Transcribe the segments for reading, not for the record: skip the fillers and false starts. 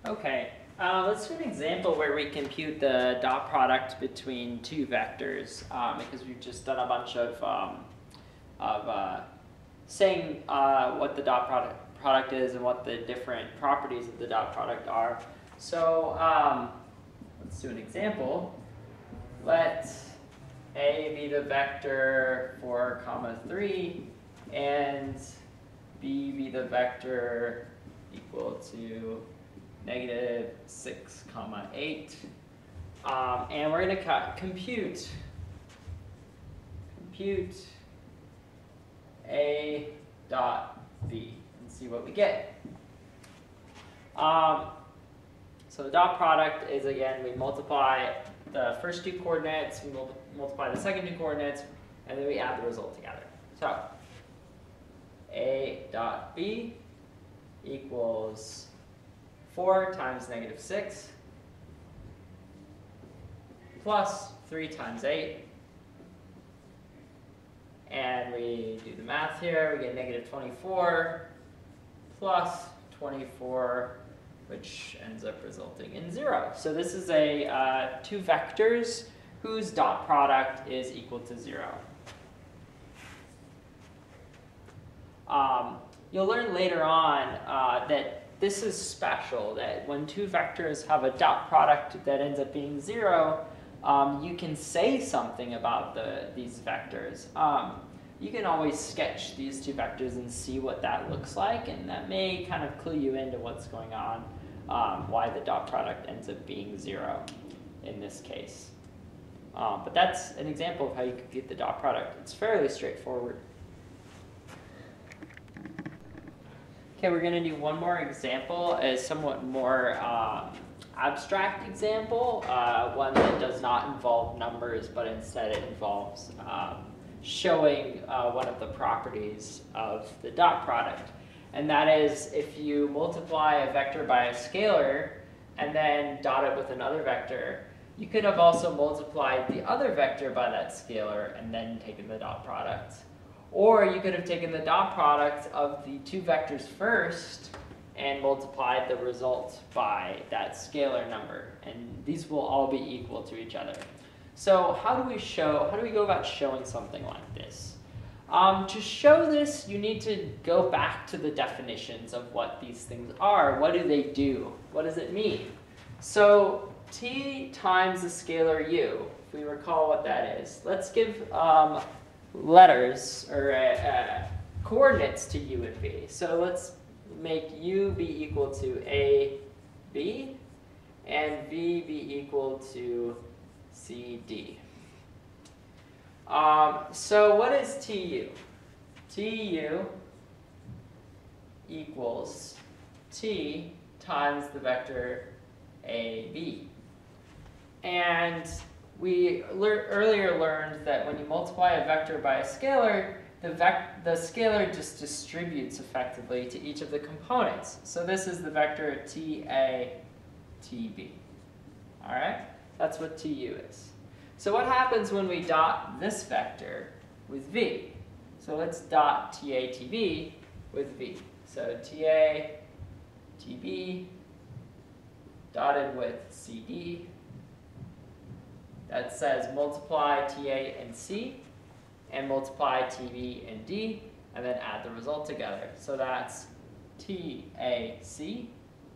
Okay, let's do an example where we compute the dot product between two vectors because we've just done a bunch of saying what the dot product is and what the different properties of the dot product are. So let's do an example. Let A be the vector 4, 3, and B be the vector equal to -6, 8. And we're going to compute A dot B and see what we get. So the dot product is, again, we multiply the first two coordinates, we multiply the second two coordinates, and then we add the result together. So A dot B equals 4 times -6 plus 3 times 8. And we do the math here. We get -24 plus 24, which ends up resulting in 0. So this is a two vectors whose dot product is equal to 0. You'll learn later on that this is special, that when two vectors have a dot product that ends up being 0, you can say something about these vectors. You can always sketch these two vectors and see what that looks like, and that may kind of clue you into what's going on, why the dot product ends up being 0 in this case. But that's an example of how you compute the dot product. It's fairly straightforward. Okay, we're going to do one more example, a somewhat more abstract example, one that does not involve numbers, but instead it involves showing one of the properties of the dot product. And that is, if you multiply a vector by a scalar and then dot it with another vector, you could have also multiplied the other vector by that scalar and then taken the dot product. Or you could have taken the dot product of the two vectors first and multiplied the result by that scalar number. And these will all be equal to each other. So how do we go about showing something like this? To show this, you need to go back to the definitions of what these things are. What do they do? What does it mean? So t times the scalar u, if we recall what that is. Let's give letters or coordinates to u and v. So let's make u be equal to a, b, and v be equal to c, d. So what is tu? Tu equals t times the vector a, b. And we earlier learned that when you multiply a vector by a scalar, the scalar just distributes effectively to each of the components. So this is the vector ta, tb. All right? That's what tu is. So what happens when we dot this vector with v? So let's dot ta, tb with v. So ta, tb dotted with cd. That says multiply ta and c, and multiply tb and d, and then add the result together. So that's tac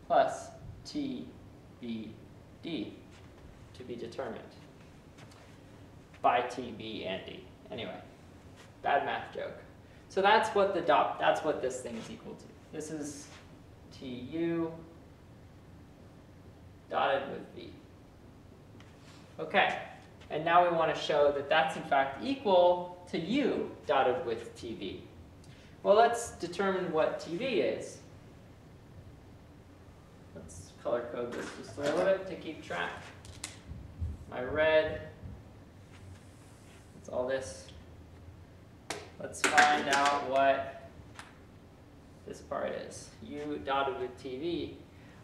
plus tbd to be determined by tb and d. Anyway, bad math joke. So that's what this thing is equal to. This is tu dotted with v. Okay, and now we want to show that that's in fact equal to u dotted with tv. Well, let's determine what tv is. Let's color code this just a little bit to keep track. My red, that's all this. Let's find out what this part is. U dotted with tv.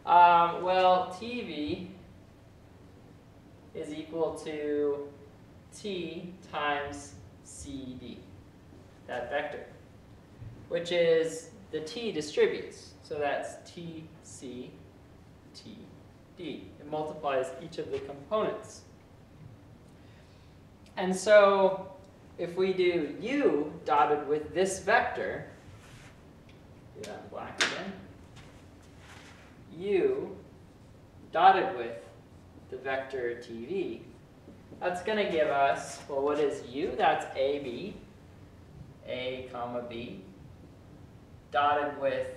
Well, tv is equal to t times cd, that vector, which is the t distributes. So that's tc TD. It multiplies each of the components. And so if we do U dotted with this vector, do that in black again, U dotted with the vector TV, that's going to give us, well, what is U? That's AB, A comma B, dotted with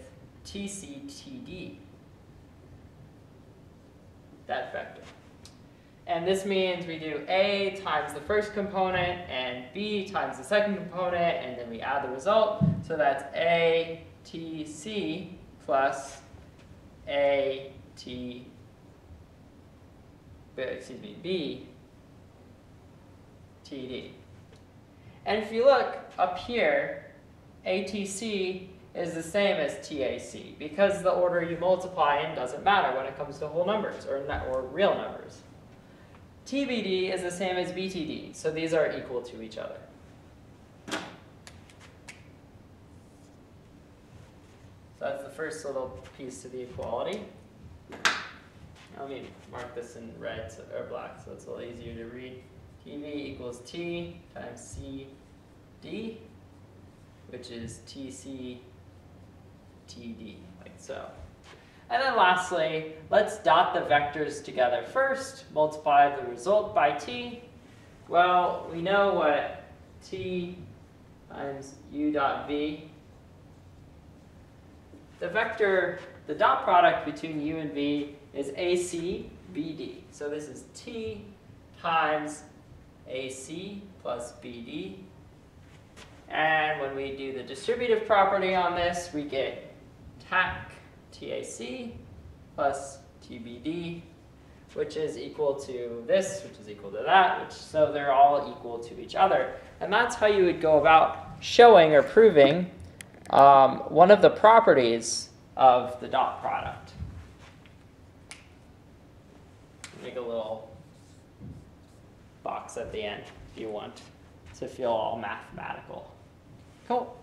TC, TD, that vector. And this means we do A times the first component and B times the second component, and then we add the result. So that's A TC plus A T, B TD. And if you look up here, ATC is the same as TAC because the order you multiply in doesn't matter when it comes to whole numbers or real numbers. TBD is the same as BTD, so these are equal to each other. So that's the first little piece to the equality. Let me mark this in red or black so it's a little easier to read. TV equals T times CD, which is TC TD, like so. And then lastly, let's dot the vectors together first, multiply the result by T. Well, we know what T times U dot V. The vector, the dot product between U and V is AC BD. So this is T times AC plus BD. And when we do the distributive property on this, we get TAC TAC plus TBD, which is equal to this, which is equal to that, so they're all equal to each other. And that's how you would go about showing or proving one of the properties of the dot product. Make a little box at the end if you want to feel all mathematical. Cool.